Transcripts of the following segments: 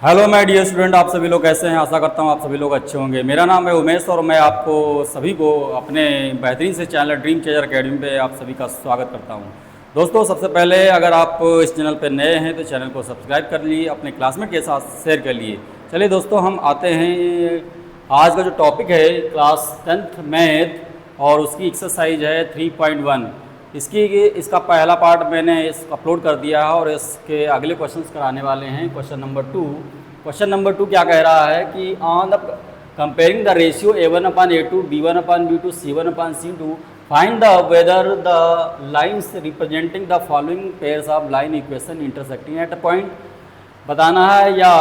Hello my dear student, आप सभी लोग कैसे हैं। आशा करता हूँ आप सभी लोग अच्छे होंगे। मेरा नाम है उमेश और मैं आपको सभी को अपने बेहतरीन से चैनल ड्रीम चेजर एकेडमी पे आप सभी का स्वागत करता हूँ। दोस्तों, सबसे पहले अगर आप इस चैनल पर नए हैं तो चैनल को सब्सक्राइब कर लिए, अपने क्लासमेट के साथ शेयर कर लिए। चलिए दोस्तों, हम आते हैं। आज का जो टॉपिक है क्लास 10th मैथ और उसकी एक्सरसाइज है 3.1। इसका पहला पार्ट मैंने अपलोड कर दिया है और इसके अगले क्वेश्चंस कराने वाले हैं। Question number 2। क्वेश्चन नंबर 2 क्या कह रहा है कि on the comparing the ratio A1/A2 B1/B2 C1/C2 find the whether the lines representing the following pairs of line equation intersecting at a point. बताना है या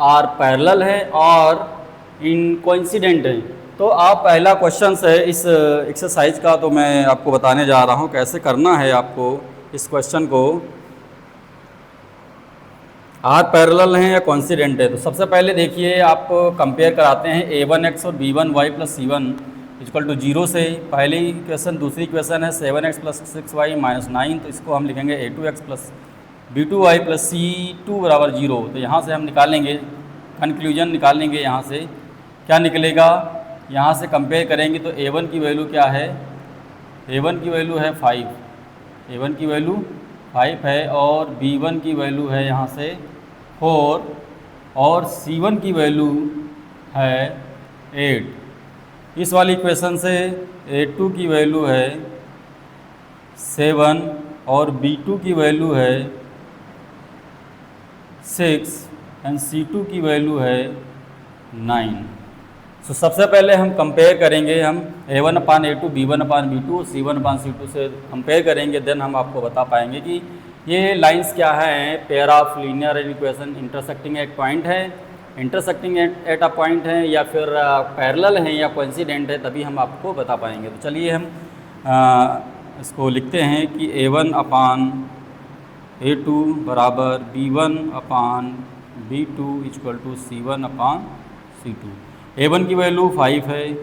आर पैरेलल है और इन कोइंसिडेंट है। तो आप पहला क्वेश्चन है इस एक्सरसाइज का, तो मैं आपको बताने जा रहा हूँ कैसे करना है आपको इस क्वेश्चन को। आर पैरेलल हैं या कोइंसिडेंट है। तो सबसे पहले देखिए, आप कंपेयर कराते हैं A1x और B1y + C1 = 0 से। पहली इक्वेशन, दूसरी इक्वेशन है 7x + 6y - 9, तो इसको हम लिखेंगे A2x + B2y + C2 = 0। तो यहाँ से हम निकालेंगे, कंक्लूजन निकालेंगे। यहाँ से क्या निकलेगा, यहाँ से कंपेयर करेंगे तो A1 की वैल्यू क्या है, A1 की वैल्यू है 5, A1 की वैल्यू 5 है और B1 की वैल्यू है यहाँ से 4 और C1 की वैल्यू है 8। इस वाली इक्वेशन से A2 की वैल्यू है 7 और B2 की वैल्यू है 6 एंड C2 की वैल्यू है 9। तो सबसे पहले हम कंपेयर करेंगे, हम A1/A2 B1/B2 C1/C2 से कंपेयर करेंगे। देन हम आपको बता पाएंगे कि ये लाइंस क्या हैं, pair of linear equation intersecting at point है, इंटरसेक्टिंग एट अ पॉइंट है या फिर पैरेलल हैं या कोइंसिडेंट है, तभी हम आपको बता पाएंगे। तो चलिए हम इसको लिखते हैं कि A1/A2 = B1/B2 = C1/C2। A1 की वैल्यू 5 है,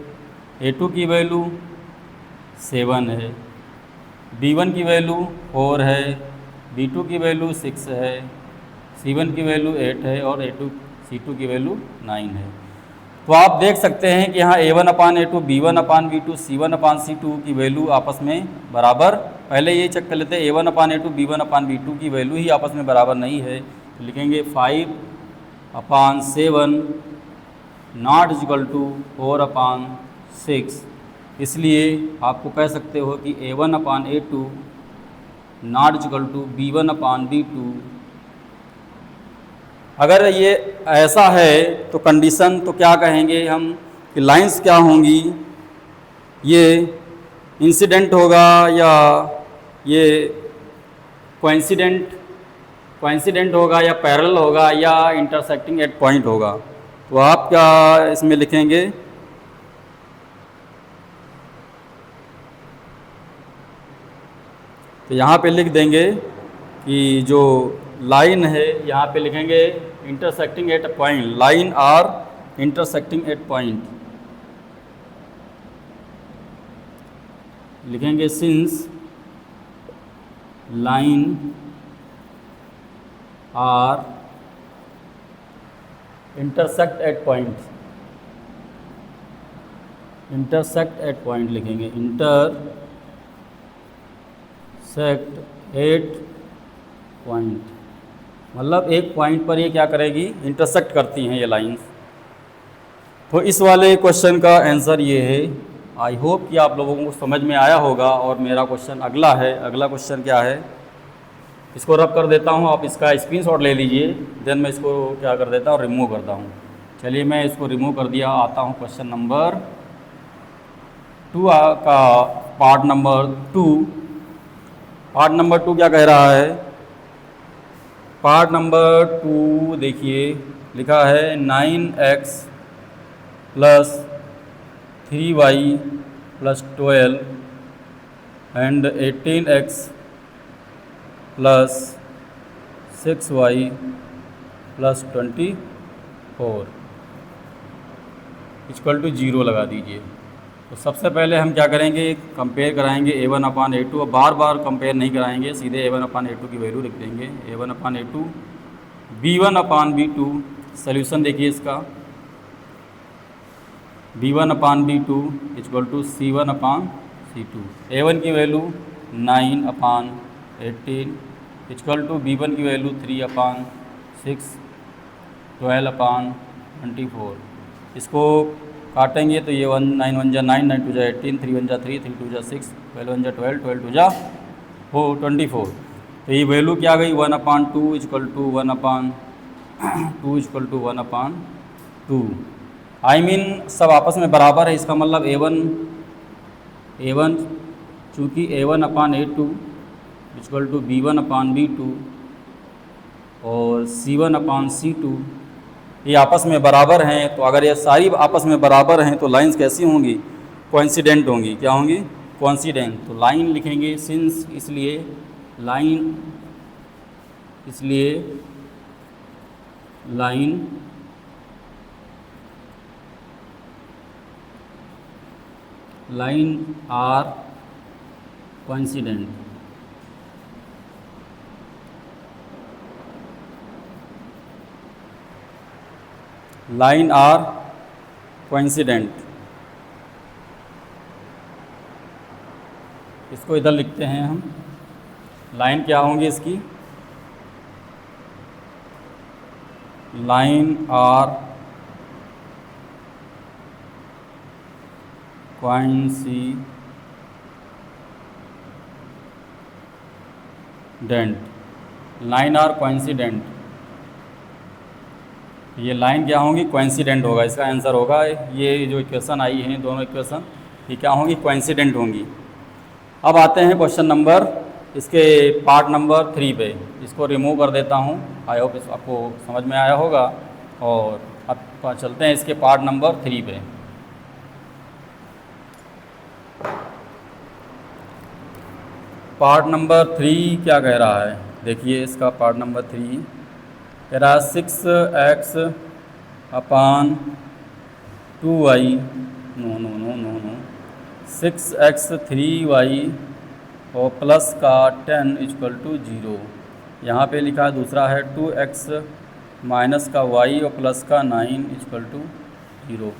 A2 की वैल्यू 7 है, B1 की वैल्यू 4 है, B2 की वैल्यू 6 है, C1 की वैल्यू 8 है और C2 की वैल्यू 9 है। तो आप देख सकते हैं कि यहाँ A1/A2 B1/B2 C1/C2 की वैल्यू आपस में बराबर, पहले ये चेक कर लेते हैं A1/A2 B1/B2 की वैल्यू ही आपस में बराबर नहीं है। तो लिखेंगे 5/7 ≠ 4/6। इसलिए आपको कह सकते हो कि A1/A2 ≠ B1/B2। अगर ये ऐसा है तो कंडीशन तो क्या कहेंगे हम कि लाइंस क्या होंगी, ये इंसिडेंट होगा या ये कोइंसिडेंट होगा या पैरेलल होगा या इंटरसेक्टिंग एट पॉइंट होगा। तो आप क्या इसमें लिखेंगे, तो यहाँ पे लिख देंगे कि जो लाइन है यहाँ पे लिखेंगे intersecting at point, line are intersecting at point लिखेंगे since line are intersect at point, intersect at point लिखेंगे इंटरसेक्ट एट पॉइंट, मतलब एक पॉइंट पर ये क्या करेगी, इंटरसेक्ट करती हैं ये लाइंस। तो इस वाले क्वेश्चन का आंसर ये है। आई होप कि आप लोगों को समझ में आया होगा। और मेरा क्वेश्चन अगला है, अगला क्वेश्चन क्या है, इसको रब कर देता हूँ, आप इसका स्क्रीनशॉट ले लीजिए। देन मैं इसको क्या कर देता हूँ, रिमूव करता हूँ। चलिए मैं इसको रिमूव कर दिया, आता हूँ क्वेश्चन नंबर 2 का पार्ट नंबर 2। पार्ट नंबर 2 क्या कह रहा है, पार्ट नंबर 2 देखिए लिखा है 9x + 3y + 12 and 18x + 6y + 24 = 0 लगा दीजिए। तो सबसे पहले हम क्या करेंगे, कंपेयर कराएंगे A1/A2। अब बार बार कंपेयर नहीं कराएंगे, सीधे A1/A2 की वैल्यू लिख देंगे। A1/A2 B1/B2 सोल्यूशन देखिए इसका, B1/B2 equal to C1/C2। A1 की वैल्यू 9/18 इक्वल टू B1 की वैल्यू 3/6 12/24। इसको काटेंगे तो ये 1 9 1 जा 9 9 2 जा 18 3 1 जा 3 3 2 जा 6 12 1 जा 12 12 2 जा 24। तो ये वैल्यू क्या आ गई 1/2 equal to 1/2 equal to 1/2। I mean सब आपस में बराबर है। इसका मतलब A1 चूँकि A1/A2 इक्वल टू B1/B2 और C1/C2 ये आपस में बराबर हैं। तो अगर ये सारी आपस में बराबर हैं तो लाइंस कैसी होंगी? कोइंसिडेंट होंगी। क्या होंगी? कोइंसिडेंट। तो लाइन लिखेंगे सिंस, इसलिए line are coincident. Line are coincident. इसको इधर लिखते हैं हम। लाइन क्या होंगी इसकी? Line are coincident. Line are coincident. ये लाइन क्या होंगी? कोइंसिडेंट होगा। इसका आंसर होगा ये जो इक्वेशन आई हैं, दोनों इक्वेशन ये क्या होंगी? कोइंसिडेंट होंगी। अब आते हैं क्वेश्चन नंबर, इसके पार्ट नंबर 3 पे। इसको रिमूव कर देता हूँ। आई होप आपको समझ में आया होगा। और अब चलते हैं इसके पार्ट नंबर 3 पे। पार्ट नंबर 3 क्या कह रहा है? देखिए इसका पार्ट नंबर 3 कह रहा है 6x/2y 6x3y और प्लस का 10 इक्वल टू 0। यहाँ पे लिखा है दूसरा है 2x माइनस का y और प्लस का 9 इक्वल टू 0।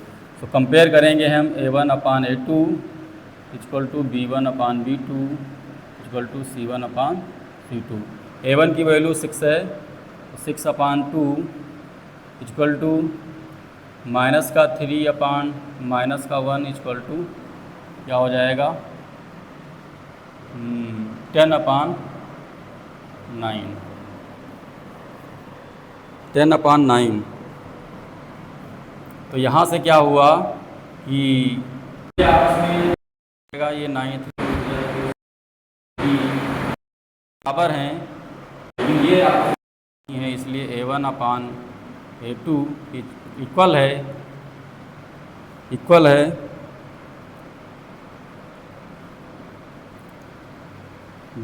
तो कंपेयर करेंगे हम A1/A2 equal to B1/B2 equal to C1/C2। A1 की वैल्यू 6 है, 6/2 इक्वल टू माइनस का 3 माइनस का 1 इक्वल टू क्या हो जाएगा? 10/9। 10/9। तो यहाँ से क्या हुआ कि ये 9 बराबर हैं, लेकिन ये है, इसलिए A1/A2 इक्वल है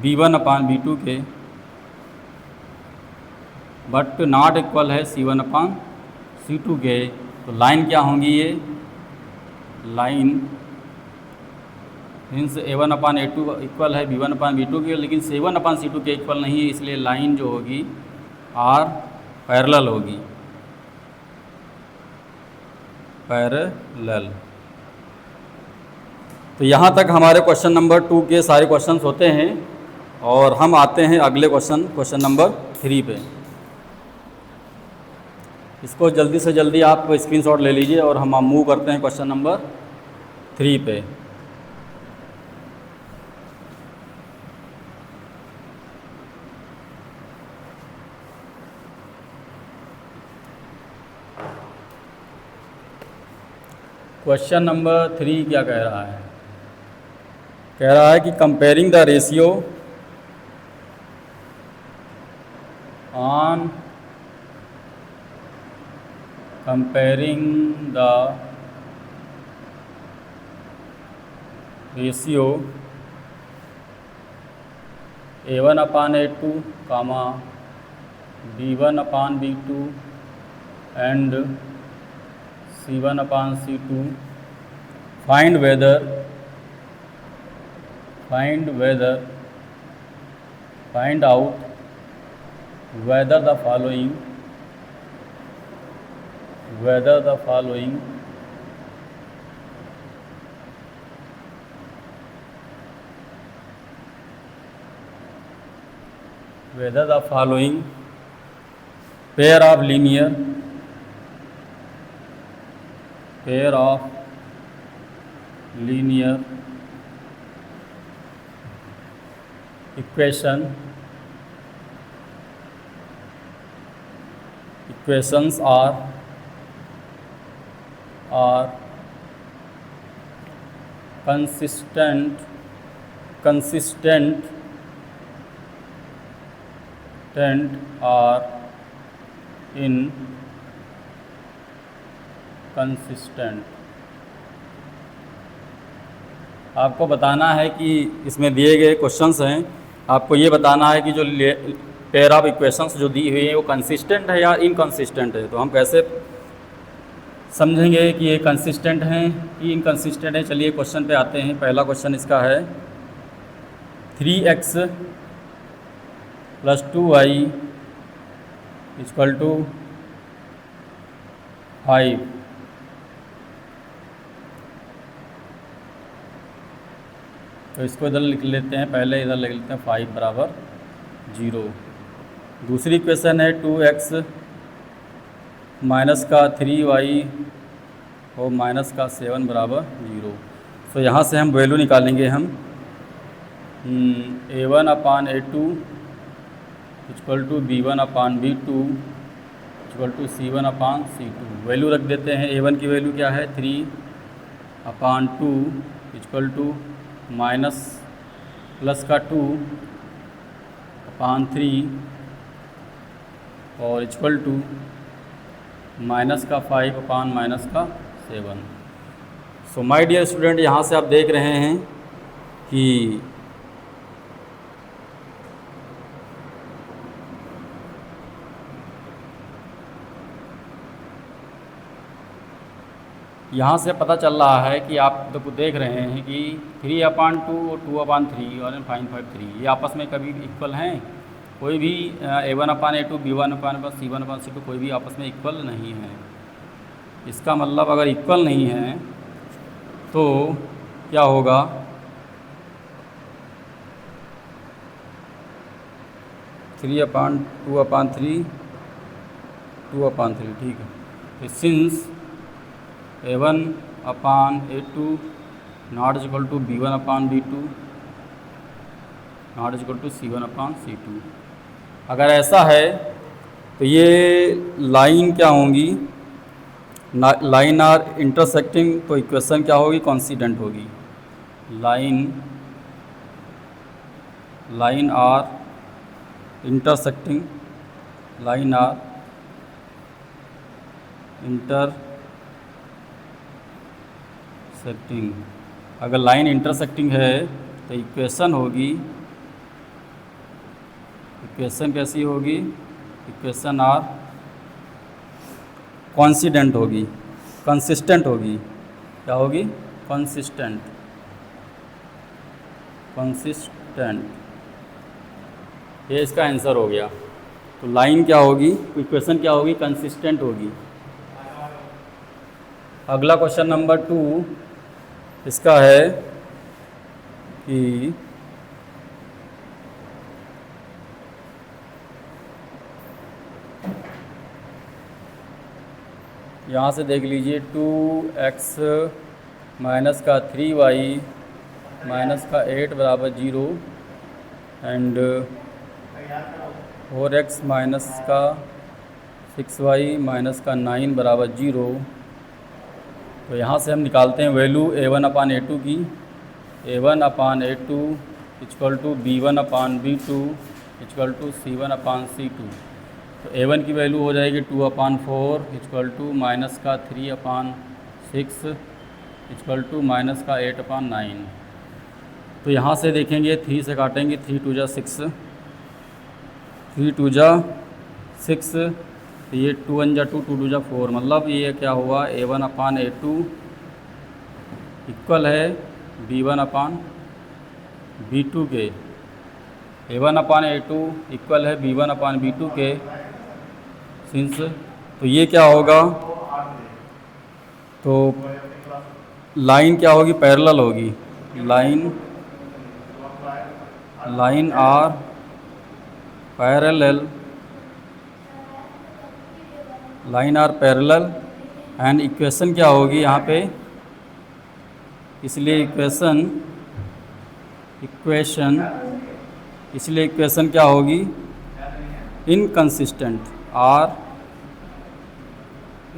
B1/B2 के, बट नॉट इक्वल है C1/C2 के। तो लाइन क्या होंगी? ये लाइन मीन्स A1/A2 इक्वल है B1/B2 के, लेकिन C1/C2 के इक्वल नहीं है। इसलिए लाइन जो होगी आर पैरेलल होगी, पैरेलल। तो यहाँ तक हमारे क्वेश्चन नंबर 2 के सारे क्वेश्चंस होते हैं। और हम आते हैं अगले क्वेश्चन नंबर 3 पे। इसको जल्दी से जल्दी आप स्क्रीनशॉट ले लीजिए और हम मूव करते हैं क्वेश्चन नंबर 3 पे। क्वेश्चन नंबर 3 क्या कह रहा है? कह रहा है कि comparing the ratio on comparing the ratio A1/A2, B1/B2 and C1/C2, find out whether the following whether the following pair of linear equations are consistent or inconsistent। आपको बताना है कि इसमें दिए गए क्वेश्चंस हैं, आपको ये बताना है कि जो पेयर ऑफ इक्वेशंस जो दी हुई है वो कंसिस्टेंट है या इनकंसिस्टेंट है। तो हम कैसे समझेंगे कि ये कंसिस्टेंट हैं कि इनकंसिस्टेंट है। चलिए क्वेश्चन पे आते हैं। पहला क्वेश्चन इसका है 3x + 2y = 5। तो इसको इधर लिख लेते हैं, पहले इधर लिख लेते हैं 5 = 0। दूसरी इक्वेशन है 2x - 3y और -7 = 0। तो यहाँ से हम वैल्यू निकालेंगे हम a1/a2 = b1/b2 = c1/c2। वैल्यू रख देते हैं। a1 की वैल्यू क्या है 3/2 = -+2/3 और = -5/-7। सो माय डियर स्टूडेंट, यहाँ से आप देख रहे हैं कि यहाँ से पता चल रहा है कि आप तो देख रहे हैं कि 3/2 और 2/3 और 5/3 ये आपस में कभी इक्वल हैं? कोई भी a1/a2 b1/c1/c2 कोई भी आपस में इक्वल नहीं है। इसका मतलब अगर इक्वल नहीं है तो क्या होगा, (3/2/3 2/3) ठीक है। तो since a1/a2 not equal to b1/b2 not equal to c1/c2। अगर ऐसा है तो ये लाइन क्या होंगी, लाइन आर इंटरसेक्टिंग, तो इक्वेशन क्या होगी, कॉन्सिडेंट होगी। Line are intersecting, line are intersecting. अगर लाइन इंटरसेक्टिंग है तो इक्वेशन होगी, इक्वेशन कैसी होगी, इक्वेशन आर कॉन्सिडेंट होगी, कंसिस्टेंट होगी। क्या होगी, कंसिस्टेंट। ये इसका आंसर हो गया। तो लाइन क्या होगी, इक्वेशन क्या होगी, कंसिस्टेंट होगी। अगला क्वेश्चन नंबर 2 इसका है कि यहाँ से देख लीजिए 2x - 3y - 8 = 0 and 4x - 6y - 9 = 0। तो यहाँ से हम निकालते हैं वैल्यू a1/a2 की। a1/a2 = b1/b2 = c1/c2। तो a1 की वैल्यू हो जाएगी 2/4 = -3/6 = -8/9। तो यहाँ से देखेंगे 3 से काटेंगे, 3 × 2 = 6, 3 × 2 = 6, तो ये 2 × 1 = 2, 2 × 2 = 4। मतलब ये क्या हुआ, a1/a2 इक्वल है b1/b2 के। a1/a2 इक्वल है b1/b2 के सिंस। तो ये क्या होगा, तो लाइन क्या होगी, पैरेलल होगी। Line are parallel, line are parallel and equation क्या होगी यहाँ पे, इसलिए इक्वेशन क्या होगी, इनकंसिस्टेंट, आर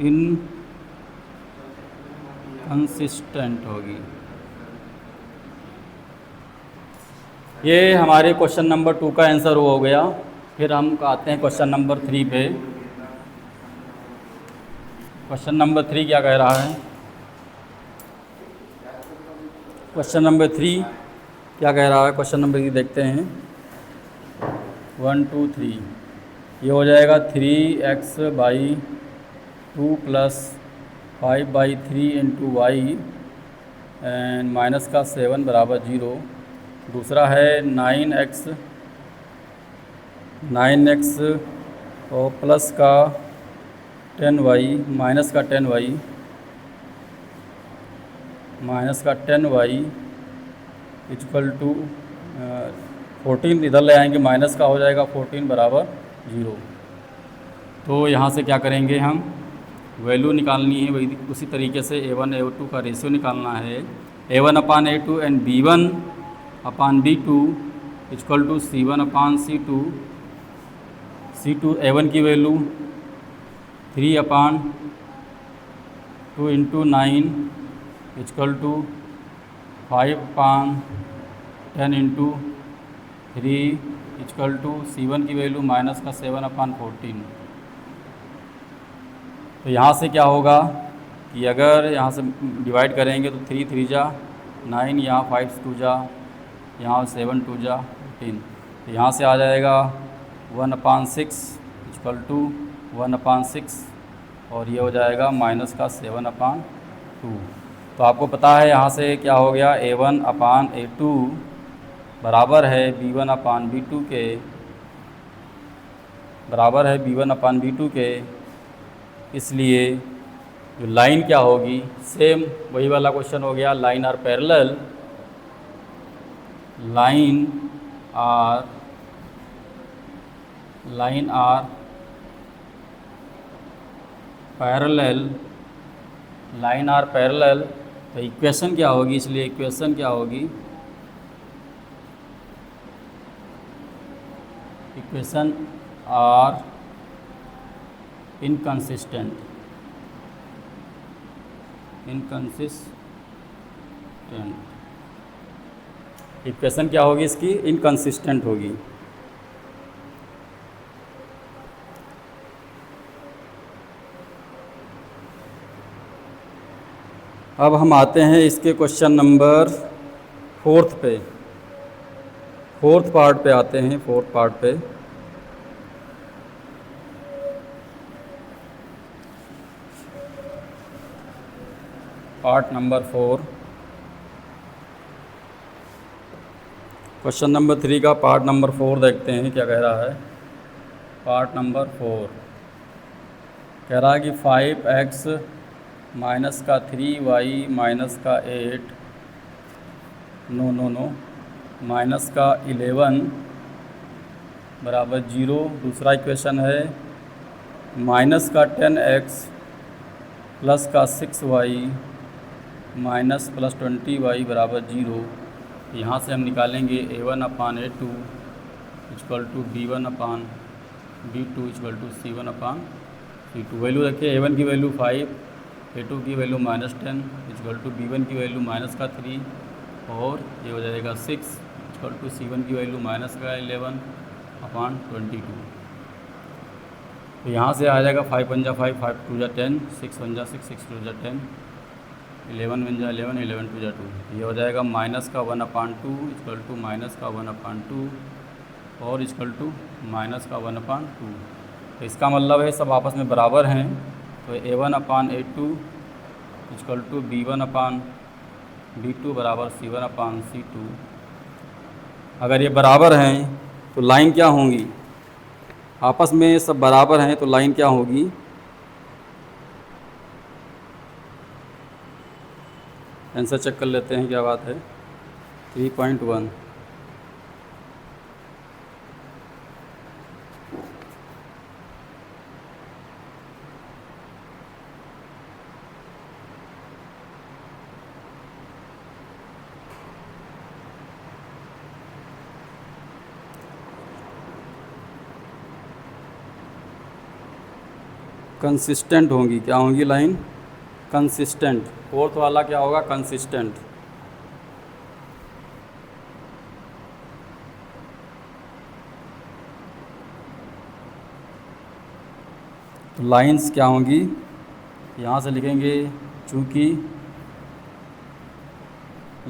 इनकंसिस्टेंट होगी। ये हमारे क्वेश्चन नंबर 2 का आंसर हो गया। फिर हम आते हैं क्वेश्चन नंबर 3 पे। क्वेश्चन नंबर 3 क्या कह रहा है, क्वेश्चन नंबर 3 क्या कह रहा है, क्वेश्चन नंबर 3 देखते हैं। 1 2 3 ये हो जाएगा 3x/2 + 5/3 × y एंड माइनस का 7 = 0। दूसरा है 9x और प्लस का 10y माइनस का 10y इक्वल टू 14, इधर ले आएंगे माइनस का हो जाएगा 14 = 0। तो यहाँ से क्या करेंगे, हम वैल्यू निकालनी है वही उसी तरीके से a1 a2 का रेशियो निकालना है। a1/a2 and b1/b2 equal to c1/c2। a1 की value 3/2 × 9 equal to 5/10 × 3 equal to c1 की वैल्यू माइनस का 7/14। तो यहाँ से क्या होगा कि अगर यहाँ से डिवाइड करेंगे तो 3 3 जा 9, यहाँ 5 2 जा, यहाँ 7 2 जा 14। तो यहाँ से आ जाएगा 1/6 इक्वल टू 1/6 और ये हो जाएगा माइनस का 7/2। तो आपको पता है यहाँ से क्या हो गया, a1/a2 बराबर है b1/b2 के, इसलिए जो लाइन क्या होगी, सेम वही वाला क्वेश्चन हो गया, line are parallel, line are parallel. तो इक्वेशन क्या होगी, इसलिए इक्वेशन क्या होगी, इक्वेशन आर इनकंसिस्टेंट। इक्वेशन क्या होगी इसकी, इनकंसिस्टेंट होगी। अब हम आते हैं इसके क्वेश्चन नंबर 4 पे, 4th पार्ट पे आते हैं। 4th पार्ट पे पार्ट नंबर 4, क्वेश्चन नंबर 3 का पार्ट नंबर 4 देखते हैं क्या कह रहा है। पार्ट नंबर 4 कह रहा है कि 5x माइनस का 3y माइनस का 8 माइनस का 11 = 0। दूसरा इक्वेशन है माइनस का 10x प्लस का 6y माइनस प्लस 20y = 0। यहाँ से हम निकालेंगे a1/a2 equal to b1/b2 equal to c1/c2। Value रखिए, a1 की वैल्यू 5, a2 की वैल्यू -10 इक्वल टू b1 की वैल्यू माइनस का 3 और ये हो जाएगा 6 इक्वल टू c1 की वैल्यू माइनस का 11/22। तो यहाँ से आ जाएगा 5 1 जा 5, 5 2 जा 10, 6 1 जा 6, 6 2 जा 10, 11 1 जा 11, 11 2 जा 2। ये हो जाएगा माइनस का 1/2 इक्वल टू माइनस का 1/2 और इक्वल टू माइनस का 1/2। तो इसका मतलब है सब आपस में बराबर हैं। तो a1/a2 इक्वल टू b1/b2 बराबर c1/c2। अगर ये बराबर हैं तो लाइन क्या होंगी, आपस में सब बराबर हैं तो लाइन क्या होगी, आंसर चेक कर लेते हैं क्या बात है। 3.1। कंसिस्टेंट होंगी, क्या होंगी लाइन? कंसिस्टेंट। फोर्थ वाला क्या होगा? कंसिस्टेंट। तो लाइंस क्या होंगी? यहाँ से लिखेंगे, चूँकि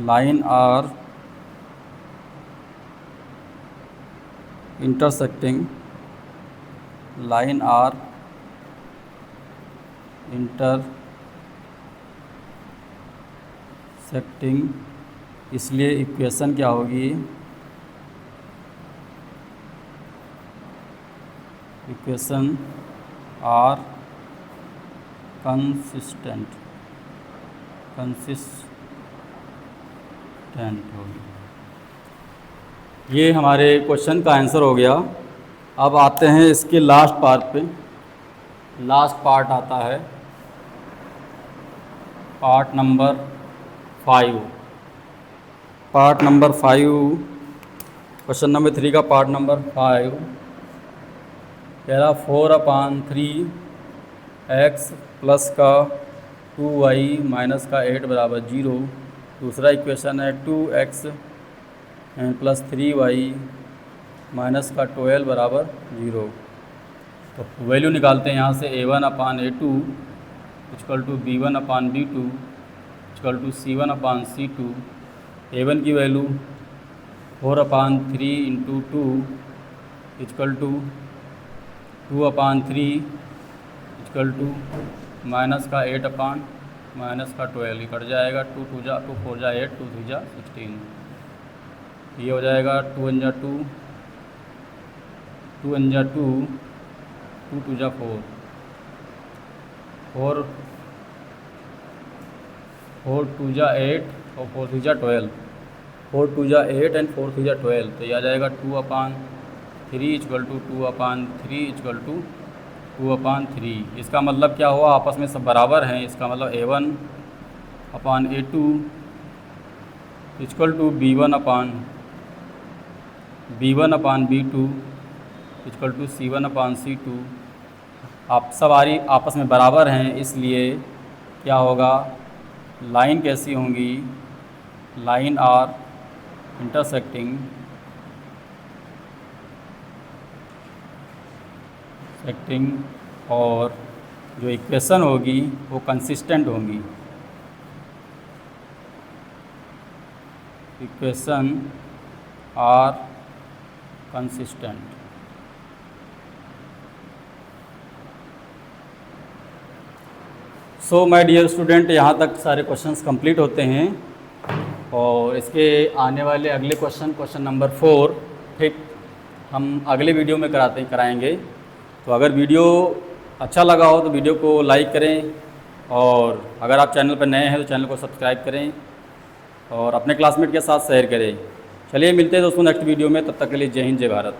line are intersecting, line are intersecting, इसलिए इक्वेशन क्या होगी? इक्वेशन आर कंसिस्टेंट होगी। ये हमारे क्वेश्चन का आंसर हो गया। अब आते हैं इसके लास्ट पार्ट पे। लास्ट पार्ट आता है part number 5। Part number 5, question number 3 का पार्ट नंबर 5 कह रहा 4/3 x प्लस का 2y माइनस का 8 बराबर 0। दूसरा इक्वेशन है 2x प्लस 3y माइनस का 12 बराबर 0। तो वैल्यू निकालते हैं यहाँ से। a1/a2 equal to b1/b2 equal to c1/c2। a1 की value 4/3 into 2 equal to 2/3 equal to minus का 8 माइनस का 12, ये कट जाएगा। 2 4 जा 8, 2 3 जा 16। ये हो जाएगा 2 1 जा 2, 2 1 जा 2, 2 2 जा 4, 4 2 जा 8 और 4 3 जा 12, 4 2 जा 8 एंड 4 3 जा 12। तो ये आ जाएगा 2/3 इक्वल टू 2/3 इक्वल टू 2/3। इसका मतलब क्या हुआ? आपस में सब बराबर हैं। इसका मतलब a1/a2 equal to b1/b2 equal to c1/c2। आप सब आपस में बराबर हैं, इसलिए क्या होगा? लाइन कैसी होंगी? लाइन आर इंटरसेक्टिंग और जो इक्वेशन होगी वो कंसिस्टेंट होंगी। Equation are consistent. So my dear student, यहाँ तक सारे क्वेश्चंस कंप्लीट होते हैं और इसके आने वाले अगले क्वेश्चन नंबर 4 ठीक हम अगले वीडियो में कराएंगे। तो अगर वीडियो अच्छा लगा हो तो वीडियो को लाइक करें और अगर आप चैनल पर नए हैं तो चैनल को सब्सक्राइब करें और अपने क्लासमेट के साथ शेयर करें। चलिए मिलते हैं दोस्तों नेक्स्ट वीडियो में। तब तक के लिए जय हिंद, जय भारत।